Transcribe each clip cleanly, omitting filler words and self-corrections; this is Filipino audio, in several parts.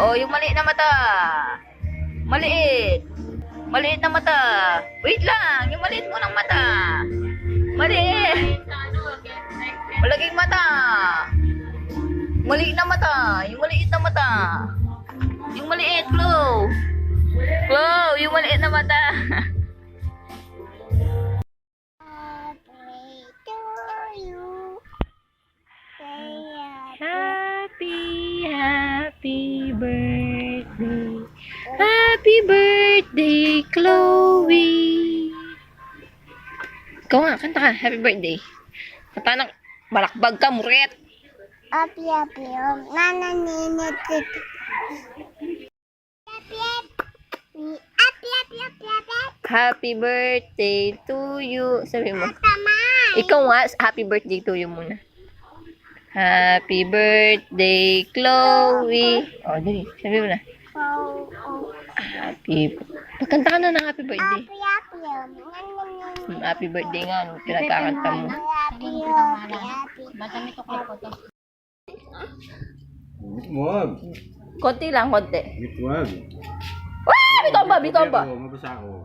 Oh, yung maliit na mata. Maliit. Maliit na mata. Wait lang, yung maliit mo ng mata. Maliit. Malaging mata. Maliit na mata. Yung maliit na mata. Yung maliit, Chloe. Chloe, yung maliit na mata. Happy birthday. Happy birthday, Chloe. Ikaw nga, kanta ka. Happy birthday. Kanta na, balakbag ka, muret. Happy nananinit. Happy birthday to you. Sabi mo. Ikaw nga, happy birthday to you muna. Happy birthday, Chloe. Oh, dali. Sabi mo na. Pagkanta ka na ng happy birthday. Happy birthday nga. Pinagkakanta mo. Wag. Konti lang, konti. Wag. Ah! Bitomba, bitomba. Mabasa ako.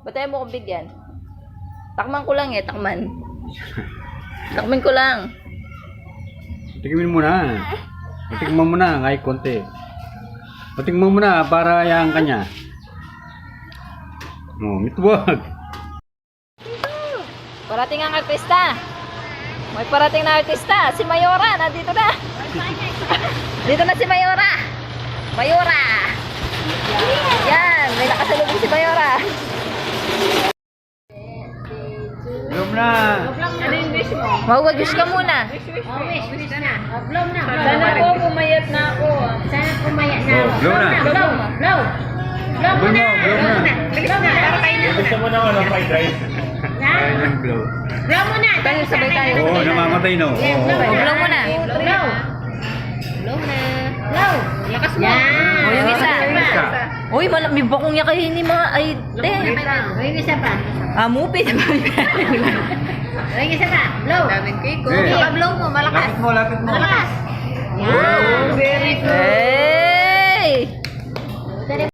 Batayan mo kong bigyan. Takman ko lang eh, takman. Takman ko lang. Tikman mo na. Tikman mo na, kahit konti. Tikman mo na para hayaan ka niya. Oh, mitwag. Parating ang artista. May parating na artista. Si Mayora, nandito na. Dito na si Mayora. Mayora. Yan, may nakasalubong si Mayora. Blow na. Ano yung wish mo? Mawag-wish ka muna. Wish na. Blow na. Sana po pumayat na ako. Sana pumayat na. Oh, blow na. Blow. Blow. Blow mo na. Blow na. Bilis na. Para kayo na. Gusto mo naman ang fried rice? Ayun, blow. Blow mo na. Tayo, sabay tayo. Oo, namamatay no. Blow mo na. Blow. Blow na. Blow. Lakas mo. Yan. O, yung isa. Isa. Uy, may bakong niya kayo ni mga ay, te. O, yung isa pa. Mupit. O, yung isa pa. Blow. Daming cake ko. Eh. Blow mo, malakas. Lapit mo, lapit mo. Malakas. Yan. Very good. Hey!